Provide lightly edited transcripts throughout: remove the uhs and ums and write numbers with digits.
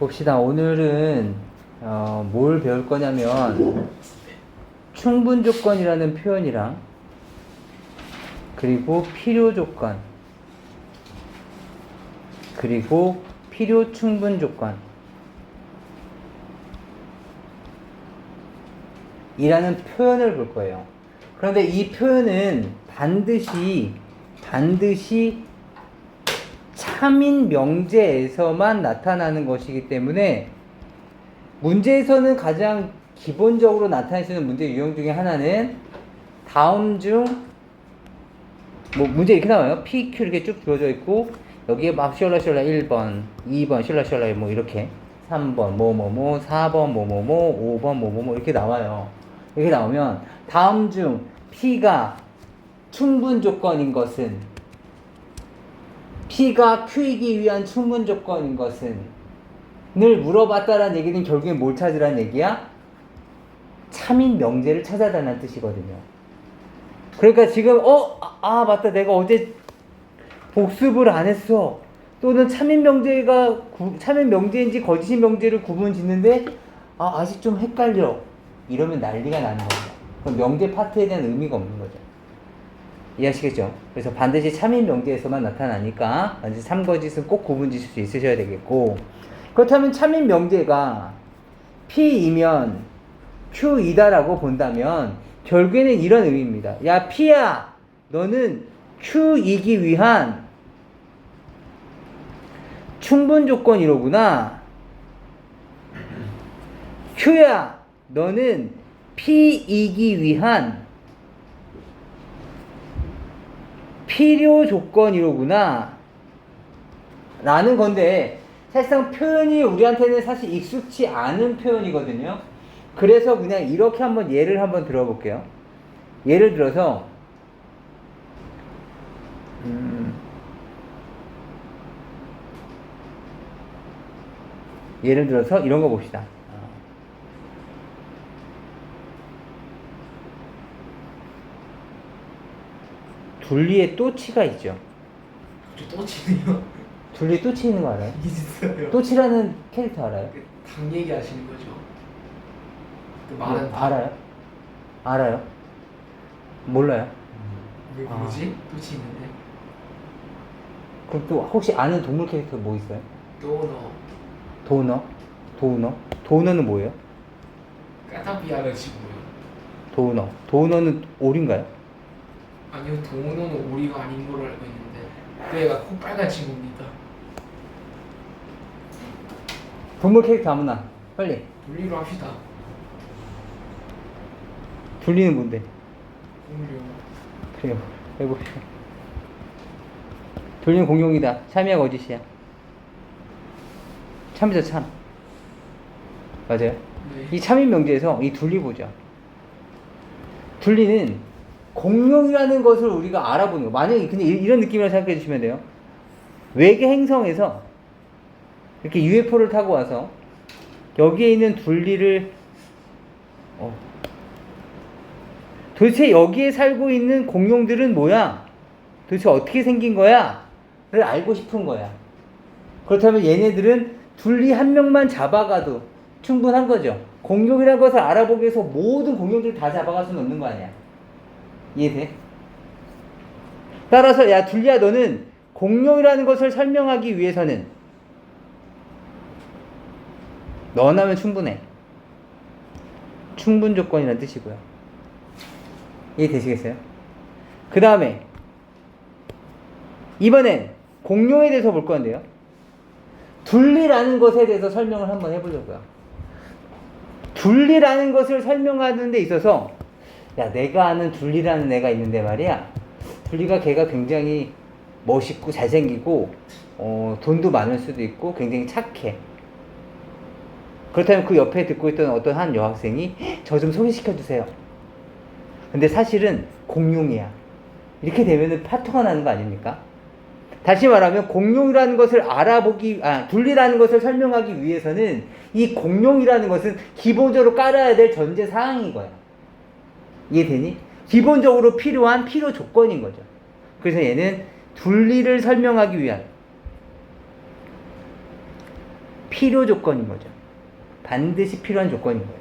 봅시다. 오늘은 뭘 배울 거냐면 충분 조건이라는 표현이랑 그리고 필요 조건 그리고 필요 충분 조건 이라는 표현을 볼 거예요. 그런데 이 표현은 반드시 참인 명제에서만 나타나는 것이기 때문에 문제에서는 가장 기본적으로 나타낼 수 있는 문제 유형 중에 하나는 다음 중 문제 이렇게 나와요. PQ 이렇게 쭉 주어져 있고 여기에 막 셜라 1번, 2번 셜라 이렇게 3번 4번 5번 이렇게 나와요. 이렇게 나오면 다음 중 P가 충분 조건인 것은 P가 Q이기 위한 충분 조건인 것은 늘 물어봤다라는 얘기는 결국엔 뭘 찾으라는 얘기야? 참인 명제를 찾아달라는 뜻이거든요. 그러니까 지금 맞다 내가 어제 복습을 안 했어. 또는 참인 명제인지 거짓인 명제를 구분 짓는데 아직 좀 헷갈려. 이러면 난리가 나는 겁니다. 그럼 명제 파트에 대한 의미가 없는 거죠. 이해하시겠죠? 그래서 반드시 참인 명제에서만 나타나니까 반드시 참거짓은 꼭 구분 지실 수 있으셔야 되겠고, 그렇다면 참인 명제가 P이면 Q이다라고 본다면 결국에는 이런 의미입니다. 야 P야, 너는 Q이기 위한 충분 조건이로구나. Q야, 너는 P이기 위한 필요 조건이로구나 라는 건데, 사실상 표현이 우리한테는 사실 익숙치 않은 표현이거든요. 그래서 그냥 이렇게 예를 한번 들어볼게요. 예를 들어서 이런 거 봅시다. 둘리에 또치가 있죠. 또치네요. 둘리에 또치 있는 거 알아요? 있어요. 또치라는 캐릭터 알아요? 당 얘기하시는 거죠? 그 말은 알아요? 몰라요? 왜 모르지? 또치 있는데. 그럼 또 혹시 아는 동물 캐릭터 뭐 있어요? 도너. 도너는 뭐예요? 까타비아를 치고요. 도너는 오리인가요? 아니요, 도너는 오리가 아닌 걸로 알고 있는데 그 애가 코 빨간 친구입니다. 동물 캐릭터 아무나 빨리. 둘리로 합시다. 둘리는 뭔데? 공룡. 그래요. 해봅시다. 둘리는 공룡이다. 참이야 거짓이야? 참이죠, 참. 맞아요? 네. 이 참인 명제에서 이 둘리 보죠. 둘리는 공룡이라는 것을 우리가 알아보는 거. 만약에 그냥 이런 느낌이라고 생각해 주시면 돼요. 외계 행성에서 이렇게 UFO를 타고 와서 여기에 있는 둘리를 도대체 여기에 살고 있는 공룡들은 뭐야? 도대체 어떻게 생긴 거야? 를 알고 싶은 거야. 그렇다면 얘네들은 둘리 한 명만 잡아가도 충분한 거죠. 공룡이라는 것을 알아보기 위해서 모든 공룡들을 다 잡아갈 수는 없는 거 아니야. 이해돼? 따라서 야 둘리야, 너는 공룡이라는 것을 설명하기 위해서는 너나면 충분해. 충분 조건이라는 뜻이고요. 이해되시겠어요? 그 다음에 이번엔 공룡에 대해서 볼 건데요. 둘리라는 것에 대해서 설명을 한번 해보려고요. 둘리라는 것을 설명하는 데 있어서 내가 아는 둘리라는 애가 있는데 말이야. 둘리가 걔가 굉장히 멋있고 잘생기고 돈도 많을 수도 있고 굉장히 착해. 그렇다면 그 옆에 듣고 있던 어떤 한 여학생이 저 좀 소개시켜 주세요. 근데 사실은 공룡이야. 이렇게 되면은 파토가 나는 거 아닙니까? 다시 말하면 공룡이라는 것을 둘리라는 것을 설명하기 위해서는 이 공룡이라는 것은 기본적으로 깔아야 될 전제 사항인 거야. 이해되니? 기본적으로 필요한 필요 조건인 거죠. 그래서 얘는 둘리를 설명하기 위한 필요 조건인 거죠. 반드시 필요한 조건인 거예요.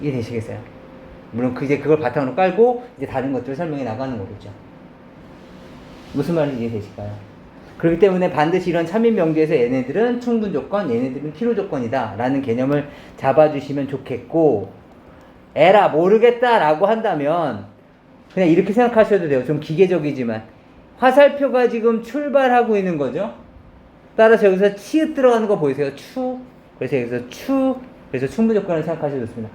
이해되시겠어요? 물론 이제 그걸 바탕으로 깔고 이제 다른 것들을 설명해 나가는 거겠죠. 무슨 말인지 이해되실까요? 그렇기 때문에 반드시 이런 참인 명제에서 얘네들은 충분 조건, 얘네들은 필요 조건이다 라는 개념을 잡아주시면 좋겠고, 에라 모르겠다 라고 한다면 그냥 이렇게 생각하셔도 돼요. 좀 기계적이지만 화살표가 지금 출발하고 있는 거죠. 따라서 여기서 치읓 들어가는 거 보이세요? 추. 그래서 여기서 추. 그래서 충분 조건을 생각하셔도 좋습니다.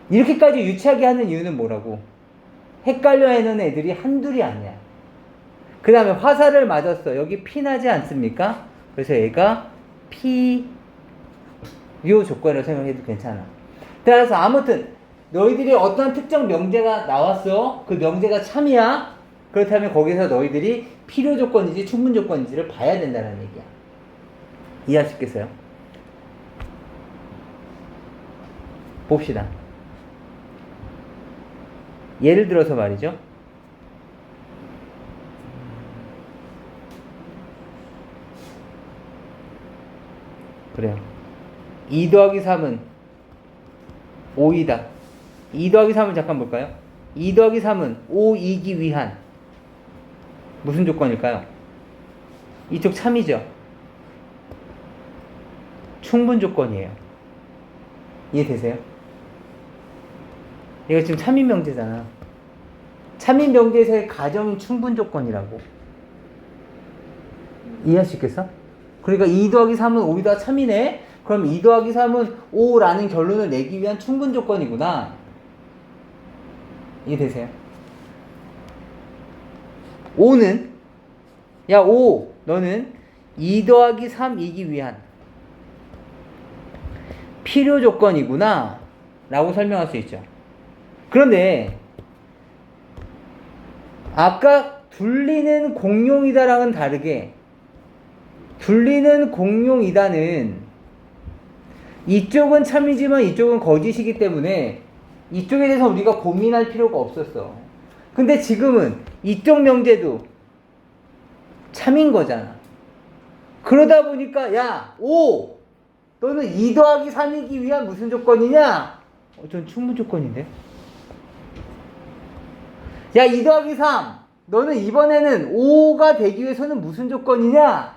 이렇게까지 유치하게 하는 이유는 뭐라고? 헷갈려 하는 애들이 한둘이 아니야. 그 다음에 화살을 맞았어. 여기 피 나지 않습니까? 그래서 얘가 필요 조건을 생각해도 괜찮아. 따라서 아무튼 너희들이 어떤 특정 명제가 나왔어. 그 명제가 참이야. 그렇다면 거기서 너희들이 필요 조건인지 충분 조건인지를 봐야 된다는 얘기야. 이해할 수 있겠어요? 봅시다. 예를 들어서 말이죠. 그래요. 2 더하기 3은 5이다. 2 더하기 3은 잠깐 볼까요? 2 더하기 3은 5이기 위한 무슨 조건일까요? 이쪽 참이죠. 충분 조건이에요. 이해되세요? 이거 지금 참인 명제잖아. 참인 명제에서의 가정인 충분 조건이라고. 이해할 수 있겠어? 그러니까 2 더하기 3은 5이다 참이네? 그럼 2 더하기 3은 5라는 결론을 내기 위한 충분 조건이구나. 이해되세요? 5는 야 5 너는 2 더하기 3이기 위한 필요 조건이구나 라고 설명할 수 있죠. 그런데 아까 둘리는 공룡이다랑은 다르게 둘리는 공룡이다는 이쪽은 참이지만 이쪽은 거짓이기 때문에 이쪽에 대해서 우리가 고민할 필요가 없었어. 근데 지금은 이쪽 명제도 참인 거잖아. 그러다 보니까 야 5 너는 2 더하기 3이기 위한 무슨 조건이냐? 전 충분 조건인데. 야 2 더하기 3 너는 이번에는 5가 되기 위해서는 무슨 조건이냐?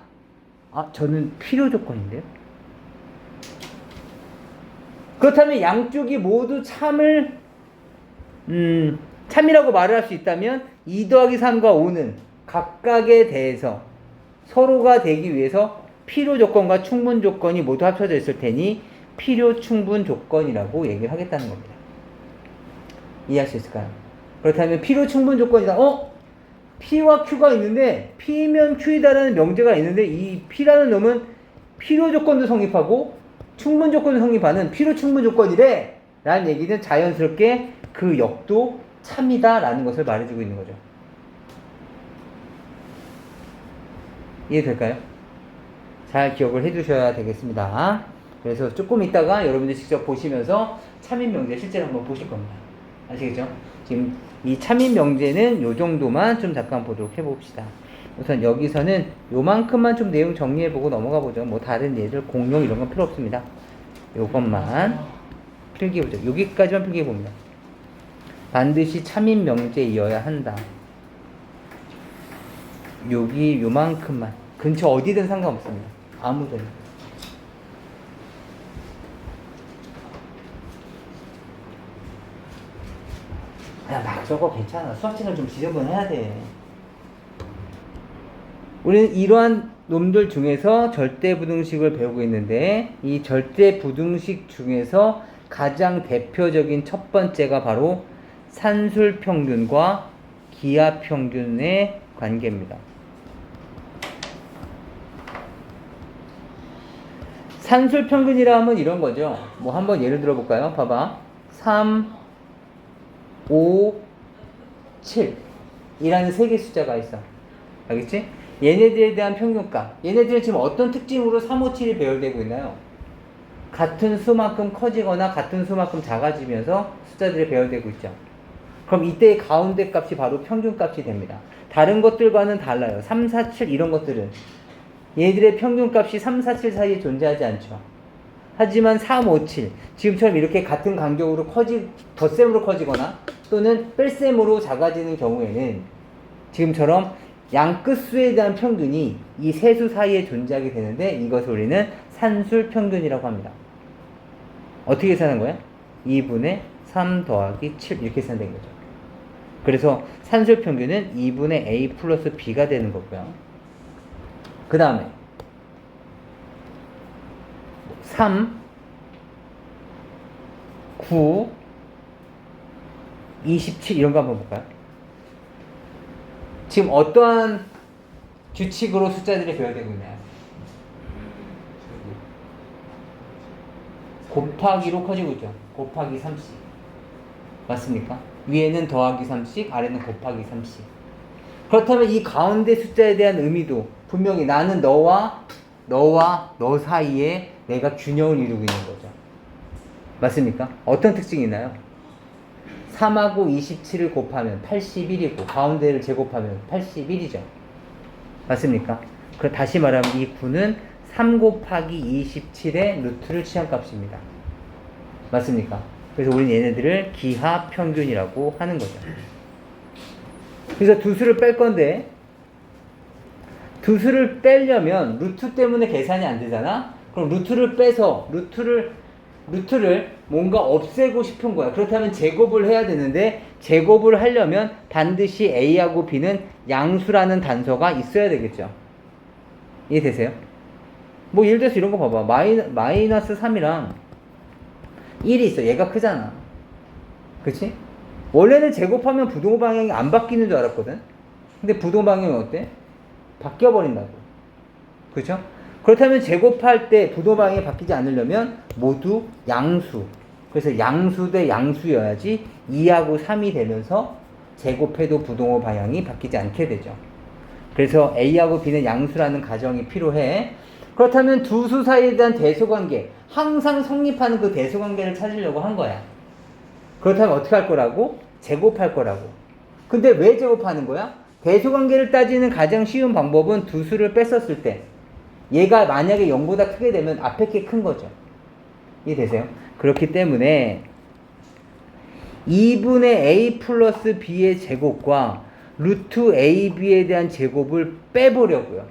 아 저는 필요 조건인데요. 그렇다면 양쪽이 모두 참이라고 말을 할 수 있다면 2 더하기 3과 5는 각각에 대해서 서로가 되기 위해서 필요 조건과 충분 조건이 모두 합쳐져 있을 테니 필요 충분 조건이라고 얘기를 하겠다는 겁니다. 이해할 수 있을까요? 그렇다면 필요 충분 조건이다. P와 Q가 있는데 P면 Q이다라는 명제가 있는데 이 P라는 놈은 필요 조건도 성립하고 충분 조건도 성립하는 필요 충분 조건이래 라는 얘기는 자연스럽게 그 역도 참이다 라는 것을 말해주고 있는 거죠. 이해될까요? 잘 기억을 해두셔야 되겠습니다. 그래서 조금 있다가 여러분들 직접 보시면서 참인 명제 실제로 한번 보실 겁니다. 아시겠죠? 지금 이 참인 명제는 요 정도만 좀 잠깐 보도록 해봅시다. 우선 여기서는 요만큼만 좀 내용 정리해보고 넘어가 보죠. 뭐 다른 예들 공룡 이런 건 필요 없습니다. 요것만 필기해보죠. 여기까지만 필기해봅니다. 반드시 참인 명제이어야 한다. 여기 요만큼만 근처 어디든 상관없습니다. 아무데나. 그냥 막 적어 괜찮아. 수학책을 좀 지저분해야 돼. 우리는 이러한 놈들 중에서 절대부등식을 배우고 있는데 이 절대부등식 중에서 가장 대표적인 첫 번째가 바로 산술평균과 기하평균의 관계입니다. 산술평균이라 하면 이런 거죠. 뭐 한번 예를 들어 볼까요? 봐봐. 3, 5, 7 이라는 세 개 숫자가 있어. 알겠지? 얘네들에 대한 평균값. 얘네들은 지금 어떤 특징으로 3, 5, 7이 배열되고 있나요? 같은 수만큼 커지거나 같은 수만큼 작아지면서 숫자들이 배열되고 있죠. 그럼 이때의 가운데 값이 바로 평균값이 됩니다. 다른 것들과는 달라요. 3, 4, 7 이런 것들은 얘들의 평균값이 3, 4, 7 사이에 존재하지 않죠. 하지만 3, 5, 7 지금처럼 이렇게 같은 간격으로 덧셈으로 커지거나 또는 뺄셈으로 작아지는 경우에는 지금처럼 양 끝수에 대한 평균이 이 세 수 사이에 존재하게 되는데 이것을 우리는 산술 평균이라고 합니다. 어떻게 계산한 거야? 2분의 3 더하기 7 이렇게 계산된 거죠. 그래서 산술 평균은 2분의 A 플러스 B가 되는 거고요. 그 다음에 3, 9, 27 이런 거 한번 볼까요? 지금 어떠한 규칙으로 숫자들이 배열되고 있나요? 곱하기로 커지고 있죠. 곱하기 3씩. 맞습니까? 위에는 더하기 3씩, 아래는 곱하기 3씩. 그렇다면 이 가운데 숫자에 대한 의미도 분명히 나는 너와 너 사이에 내가 균형을 이루고 있는 거죠. 맞습니까? 어떤 특징이 있나요? 3하고 27을 곱하면 81이고 가운데를 제곱하면 81이죠. 맞습니까? 다시 말하면 이 9는 3 곱하기 27의 루트를 취한 값입니다. 맞습니까? 그래서 우리는 얘네들을 기하 평균이라고 하는 거죠. 그래서 두 수를 뺄 건데 두 수를 빼려면 루트 때문에 계산이 안 되잖아? 그럼 루트를 빼서 루트를 뭔가 없애고 싶은 거야. 그렇다면 제곱을 해야 되는데 제곱을 하려면 반드시 A하고 B는 양수라는 단서가 있어야 되겠죠. 이해되세요? 뭐 예를 들어서 이런 거 봐봐. 마이너스 3이랑 1이 있어. 얘가 크잖아. 그치? 원래는 제곱하면 부동호 방향이 안 바뀌는 줄 알았거든. 근데 부동호 방향이 어때? 바뀌어버린다고. 그쵸? 그렇다면 제곱할 때 부동호 방향이 바뀌지 않으려면 모두 양수. 그래서 양수 대 양수여야지 2하고 3이 되면서 제곱해도 부동호 방향이 바뀌지 않게 되죠. 그래서 A하고 B는 양수라는 가정이 필요해. 그렇다면 두 수 사이에 대한 대소관계, 항상 성립하는 그 대소관계를 찾으려고 한 거야. 그렇다면 어떻게 할 거라고? 제곱할 거라고. 근데 왜 제곱하는 거야? 대소관계를 따지는 가장 쉬운 방법은 두 수를 뺐었을 때 얘가 만약에 0보다 크게 되면 앞에 게 큰 거죠. 이해되세요? 그렇기 때문에 2분의 A 플러스 B의 제곱과 루트 AB에 대한 제곱을 빼보려고요.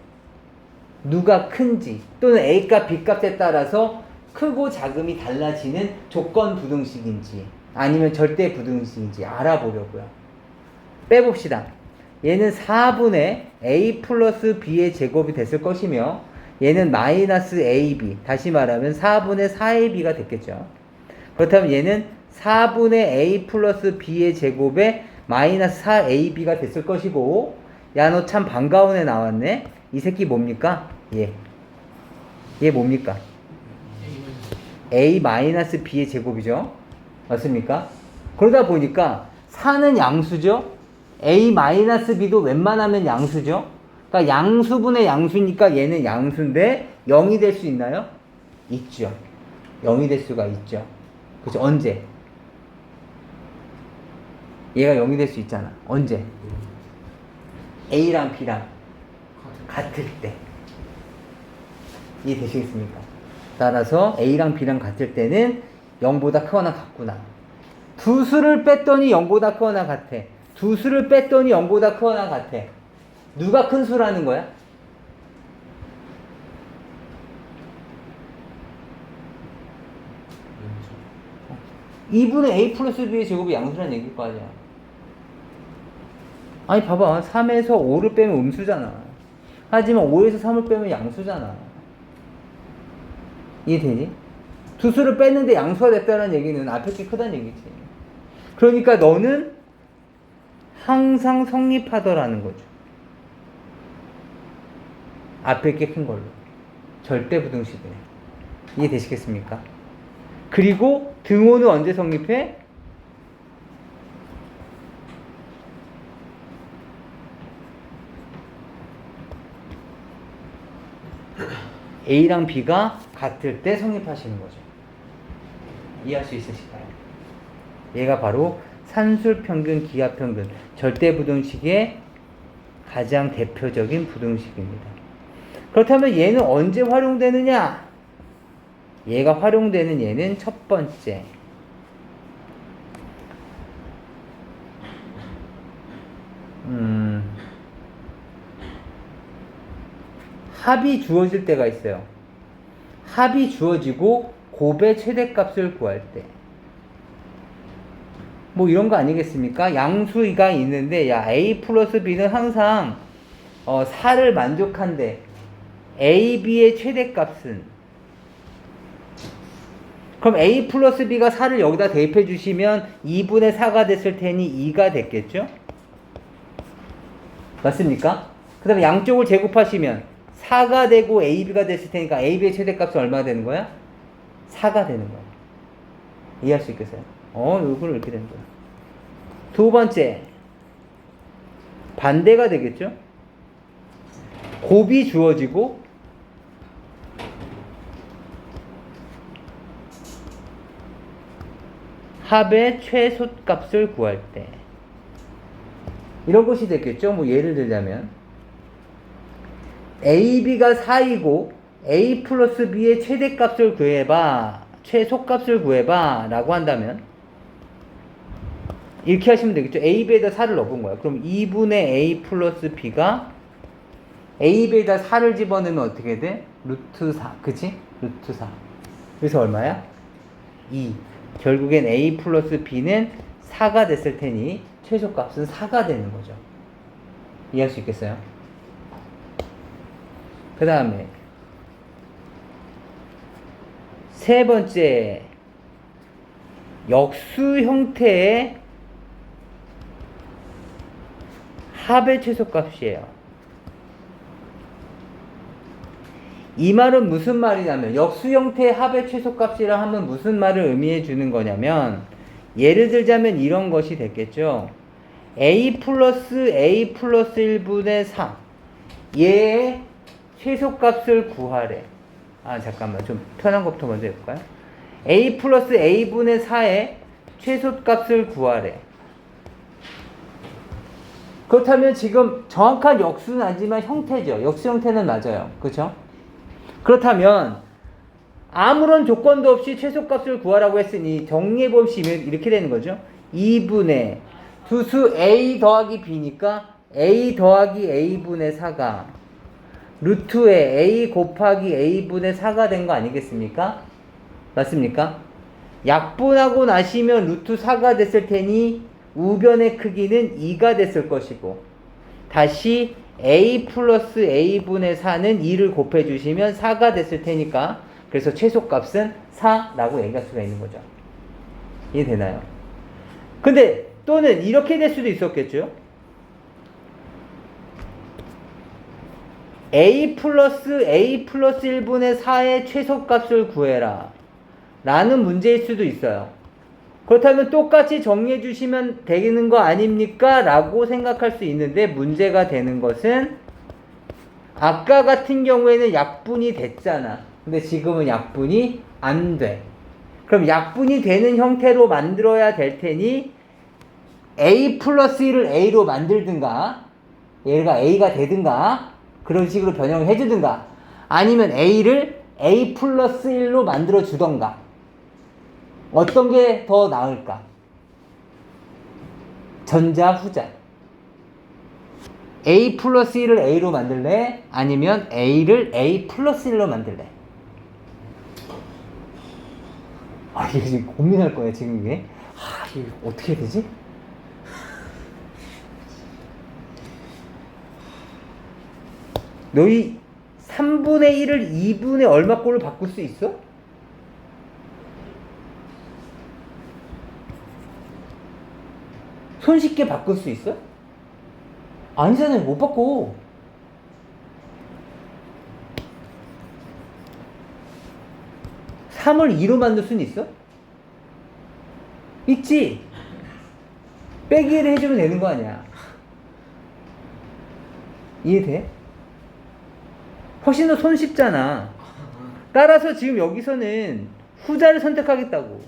누가 큰지 또는 A값 B값에 따라서 크고 작음이 달라지는 조건 부등식인지 아니면 절대 부등식인지 알아보려고요. 빼봅시다. 얘는 4분의 A 플러스 B의 제곱이 됐을 것이며 얘는 마이너스 AB, 다시 말하면 4분의 4AB가 됐겠죠. 그렇다면 얘는 4분의 A 플러스 B의 제곱에 마이너스 4AB가 됐을 것이고 야 너 참 반가운 애 나왔네. 이 새끼 뭡니까? 얘 뭡니까? A 마이너스 B의 제곱이죠. 맞습니까? 그러다 보니까 4는 양수죠. A 마이너스 B도 웬만하면 양수죠. 그러니까 양수분의 양수니까 얘는 양수인데 0이 될 수 있나요? 있죠. 0이 될 수가 있죠. 그죠? 언제? 얘가 0이 될 수 있잖아. 언제? A랑 B랑 같을 때. 이해되시겠습니까? 따라서 A랑 B랑 같을 때는 0보다 크거나 같구나. 두 수를 뺐더니 0보다 크거나 같아. 두 수를 뺐더니 0보다 크거나 같아. 누가 큰 수라는 거야? (2분의 A 플러스 B의 제곱이 양수라는 얘기일 거 아니야. 아니 봐봐. 3에서 5를 빼면 음수잖아. 하지만 5에서 3을 빼면 양수잖아. 이해되니? 두 수를 뺐는데 양수가 됐다는 얘기는 앞에 게 크다는 얘기지. 그러니까 너는 항상 성립하더라는 거죠. 앞에 게 큰 걸로. 절대 부등식이네. 이해되시겠습니까? 그리고 등호는 언제 성립해? A랑 B가 같을 때 성립하시는 거죠. 이해할 수 있으실까요? 얘가 바로 산술평균, 기하평균, 절대부등식의 가장 대표적인 부등식입니다. 그렇다면 얘는 언제 활용되느냐? 얘가 활용되는 얘는 첫 번째. 합이 주어질 때가 있어요. 합이 주어지고 곱의 최대값을 구할 때. 뭐 이런 거 아니겠습니까? 양수가 있는데 야 a 플러스 b는 항상 4를 만족한대. a, b의 최대값은 그럼 a 플러스 b가 4를 여기다 대입해 주시면 2분의 4가 됐을 테니 2가 됐겠죠? 맞습니까? 그 다음에 양쪽을 제곱하시면 4가 되고 ab가 됐을 테니까 ab의 최대값은 얼마가 되는 거야? 4가 되는 거야. 이해할 수 있겠어요? 이걸 이렇게 되는 거야. 두 번째, 반대가 되겠죠? 곱이 주어지고 합의 최소값을 구할 때 이런 것이 됐겠죠? 뭐 예를 들자면 AB가 4이고 A 플러스 B의 최대값을 구해봐, 최소값을 구해봐 라고 한다면 이렇게 하시면 되겠죠? AB에다 4를 넣어본 거야. 그럼 2분의 A 플러스 B가 AB에다 4를 집어넣으면 어떻게 돼? 루트 4 그치? 루트 4 그래서 얼마야? 2. 결국엔 A 플러스 B는 4가 됐을 테니 최소값은 4가 되는 거죠. 이해할 수 있겠어요? 그 다음에 세 번째, 역수 형태의 합의 최소값이에요. 이 말은 무슨 말이냐면 역수 형태의 합의 최소값이라 하면 무슨 말을 의미해 주는 거냐면 예를 들자면 이런 것이 됐겠죠. a 플러스 1분의 4 얘의 최소값을 구하래. 잠깐만 좀 편한 것부터 먼저 해볼까요? a 플러스 a분의 4의 최소값을 구하래. 그렇다면 지금 정확한 역수는 아니지만 형태죠. 역수 형태는 맞아요. 그렇죠? 그렇다면 아무런 조건도 없이 최소값을 구하라고 했으니 정리해보시면 이렇게 되는 거죠. 2분의 두수 a 더하기 b니까 a 더하기 a분의 4가 루트에 a 곱하기 a분의 4가 된 거 아니겠습니까? 맞습니까? 약분하고 나시면 루트 4가 됐을 테니 우변의 크기는 2가 됐을 것이고 다시 a 플러스 a분의 4는 2를 곱해 주시면 4가 됐을 테니까 그래서 최소값은 4라고 얘기할 수가 있는 거죠. 이해되나요? 근데 또는 이렇게 될 수도 있었겠죠. a 플러스 1분의 4의 최소값을 구해라 라는 문제일 수도 있어요. 그렇다면 똑같이 정리해 주시면 되는 거 아닙니까? 라고 생각할 수 있는데 문제가 되는 것은 아까 같은 경우에는 약분이 됐잖아. 근데 지금은 약분이 안 돼. 그럼 약분이 되는 형태로 만들어야 될 테니 a 플러스 1을 a로 만들든가 얘가 a가 되든가 그런 식으로 변형을 해주든가 아니면 a를 a 플러스 1로 만들어 주던가 어떤 게 더 나을까? 전자 후자. a 플러스 1을 a로 만들래? 아니면 a를 a 플러스 1로 만들래? 이게 지금 고민할 거야 지금 이게. 이게 어떻게 해야 되지? 너희 3분의 1을 2분의 얼마 꼴로 바꿀 수 있어? 손쉽게 바꿀 수 있어? 아니잖아요. 못 바꿔. (3을 2로 만들 수는 있어? 있지? 빼기를 해주면 되는 거 아니야. 이해돼? 훨씬 더 손쉽잖아. 따라서 지금 여기서는 후자를 선택하겠다고.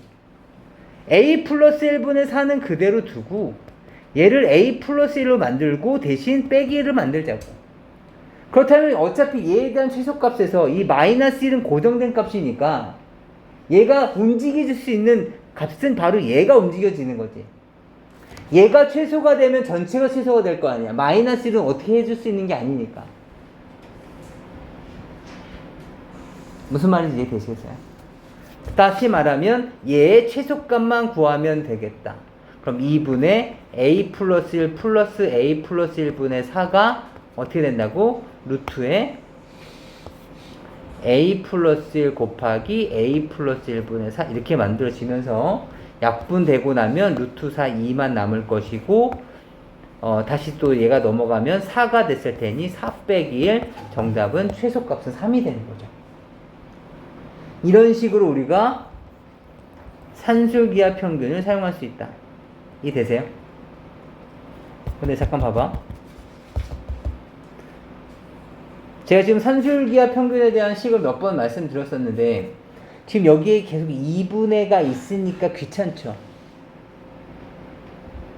a 플러스 1분의 4는 그대로 두고 얘를 a 플러스 1로 만들고 대신 빼기를 만들자고. 그렇다면 어차피 얘에 대한 최소값에서 이 마이너스 1은 고정된 값이니까 얘가 움직여질 수 있는 값은 바로 얘가 움직여지는 거지. 얘가 최소가 되면 전체가 최소가 될 거 아니야. 마이너스 1은 어떻게 해줄 수 있는 게 아니니까. 무슨 말인지 이해되시겠어요? 다시 말하면 얘의 최소값만 구하면 되겠다. 그럼 2분의 a 플러스 1 플러스 a 플러스 1분의 4가 어떻게 된다고? 루트에 a 플러스 1 곱하기 a 플러스 1분의 4 이렇게 만들어지면서 약분되고 나면 루트 4 2만 남을 것이고 다시 또 얘가 넘어가면 4가 됐을 테니 4 빼기 1 정답은 최소값은 3이 되는 거죠. 이런 식으로 우리가 산술기하 평균을 사용할 수 있다. 이해되세요? 근데 잠깐 봐봐. 제가 지금 산술기하 평균에 대한 식을 몇 번 말씀드렸었는데 지금 여기에 계속 2분의가 있으니까 귀찮죠.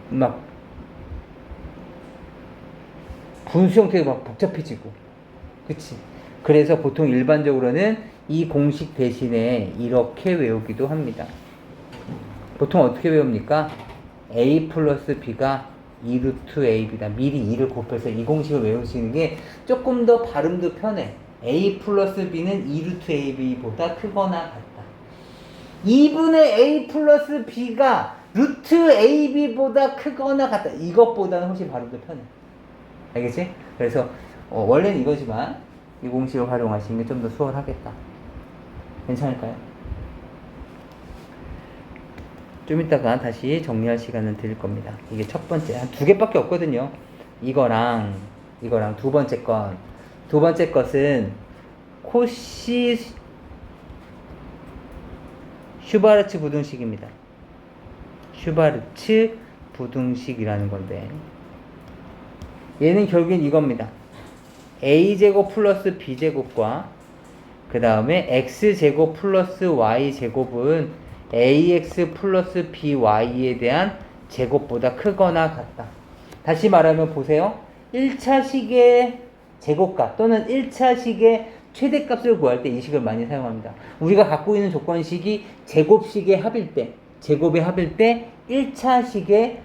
막 분수 형태가 막 복잡해지고, 그치? 그래서 보통 일반적으로는 이 공식 대신에 이렇게 외우기도 합니다. 보통 어떻게 외웁니까? a 플러스 b가 2루트 ab다. 미리 2를 곱해서 이 공식을 외우시는 게 조금 더 발음도 편해. a 플러스 b는 2루트 ab보다 크거나 같다. 2분의 a 플러스 b가 루트 ab보다 크거나 같다. 이것보다는 훨씬 발음도 편해. 알겠지? 그래서 원래는 이거지만 이 공식을 활용하시는 게 좀 더 수월하겠다. 괜찮을까요? 좀 이따가 다시 정리할 시간을 드릴 겁니다. 이게 첫 번째, 한 두 개밖에 없거든요. 이거랑 두 번째 건. 두 번째 것은 코시 슈바르츠 부등식입니다. 슈바르츠 부등식이라는 건데 얘는 결국엔 이겁니다. a제곱 플러스 b제곱과 그 다음에 x제곱 플러스 y제곱은 ax 플러스 by에 대한 제곱보다 크거나 같다. 다시 말하면 보세요. 1차식의 제곱값 또는 1차식의 최대값을 구할 때 이 식을 많이 사용합니다. 우리가 갖고 있는 조건식이 제곱식의 합일 때, 제곱의 합일 때 1차식의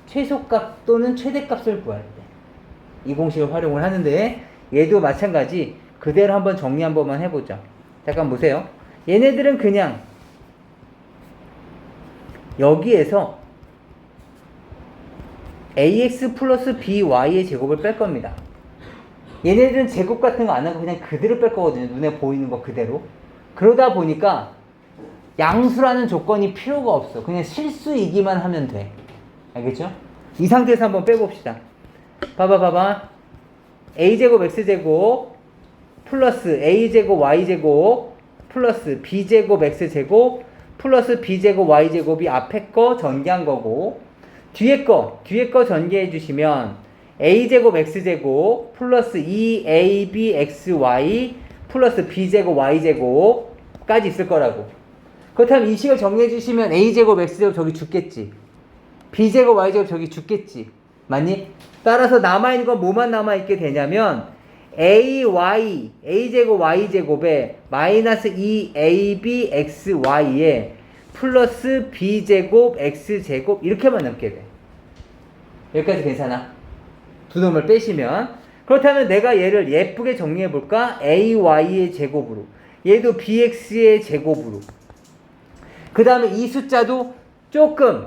최소값 또는 최대값을 구할 때 이 공식을 활용을 하는데 얘도 마찬가지. 그대로 한번 정리 한 번만 해보자. 잠깐 보세요. 얘네들은 그냥 여기에서 ax 플러스 by의 제곱을 뺄 겁니다. 얘네들은 제곱 같은 거 안 하고 그냥 그대로 뺄 거거든요. 눈에 보이는 거 그대로. 그러다 보니까 양수라는 조건이 필요가 없어. 그냥 실수이기만 하면 돼. 알겠죠? 이 상태에서 한번 빼봅시다. 봐봐. a제곱 x제곱 플러스 a제곱 y제곱 플러스 b제곱 x제곱 플러스 b제곱 y제곱이 앞에 거 전개한 거고 뒤에 거 전개해 주시면 a제곱 x제곱 플러스 2abxy 플러스 b제곱 y제곱까지 있을 거라고. 그렇다면 이 식을 정리해 주시면 a제곱 x제곱 저기 죽겠지. b제곱 y제곱 저기 죽겠지. 맞니? 따라서 남아있는 건 뭐만 남아있게 되냐면 a제곱 y제곱에 마이너스 2abxy에 플러스 b제곱 x제곱 이렇게만 남게 돼. 여기까지 괜찮아? 두 놈을 빼시면. 그렇다면 내가 얘를 예쁘게 정리해 볼까? ay의 제곱으로, 얘도 bx의 제곱으로, 그 다음에 이 숫자도 조금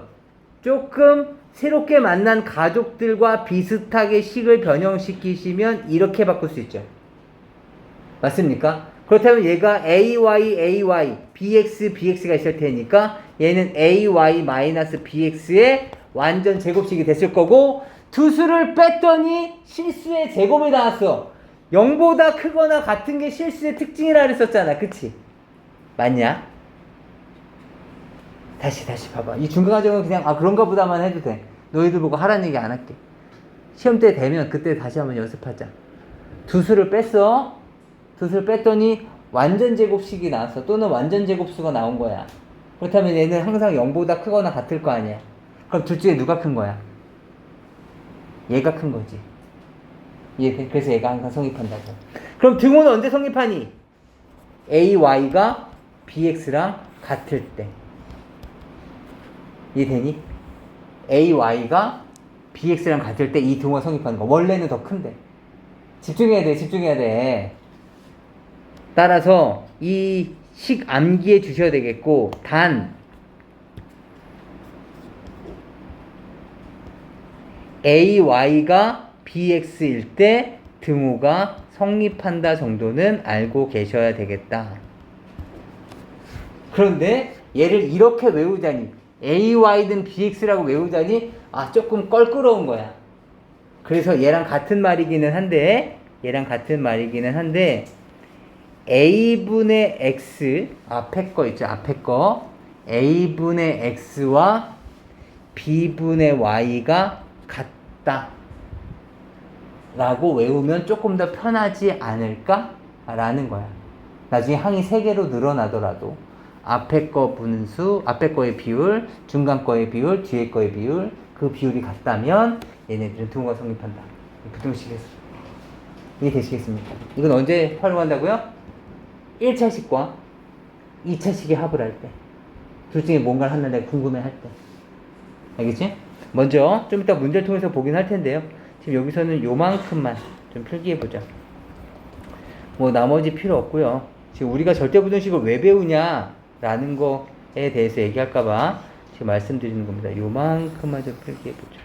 새롭게 만난 가족들과 비슷하게 식을 변형시키시면 이렇게 바꿀 수 있죠. 맞습니까? 그렇다면 얘가 ay, bx가 있을 테니까 얘는 ay-bx의 완전 제곱식이 됐을 거고 두 수를 뺐더니 실수의 제곱이 나왔어. 0보다 크거나 같은 게 실수의 특징이라 그랬었잖아. 그치? 맞냐? 다시 봐봐. 이 중간과정은 그냥 그런가 보다만 해도 돼. 너희들 보고 하라는 얘기 안 할게. 시험 때 되면 그때 다시 한번 연습하자. 두 수를 뺐어. 두 수를 뺐더니 완전 제곱식이 나왔어. 또는 완전 제곱수가 나온 거야. 그렇다면 얘는 항상 0보다 크거나 같을 거 아니야. 그럼 둘 중에 누가 큰 거야? 얘가 큰 거지. 이해돼? 그래서 얘가 항상 성립한다고. 그럼 등호는 언제 성립하니? AY가 BX랑 같을 때. 이해되니? AY가 BX랑 같을 때 이 등호가 성립하는 거. 원래는 더 큰데. 집중해야 돼, 집중해야 돼. 따라서 이 식 암기해 주셔야 되겠고, 단 AY가 BX일 때 등호가 성립한다 정도는 알고 계셔야 되겠다. 그런데 얘를 이렇게 외우자니, AY든 BX라고 외우자니 조금 껄끄러운 거야. 그래서 얘랑 같은 말이기는 한데 A분의 X, 앞에 거 있죠, 앞에 거. A분의 X와 B분의 Y가 같다 라고 외우면 조금 더 편하지 않을까? 라는 거야. 나중에 항이 3개로 늘어나더라도 앞에 거 분수, 앞에 거의 비율, 중간 거의 비율, 뒤에 거의 비율, 그 비율이 같다면 얘네들은 등호가 성립한다. 부등식에서. 이해되시겠습니까? 이건 언제 활용한다고요? 1차식과 2차식의 합을 할 때. 둘 중에 뭔가를 하나 내가 궁금해 할 때. 알겠지? 먼저 좀 이따 문제를 통해서 보긴 할 텐데요. 지금 여기서는 요만큼만 좀 필기해보자. 뭐 나머지 필요 없고요. 지금 우리가 절대부등식을 왜 배우냐 라는 거에 대해서 얘기할까봐 지금 말씀드리는 겁니다. 요만큼만 좀 필기해보자.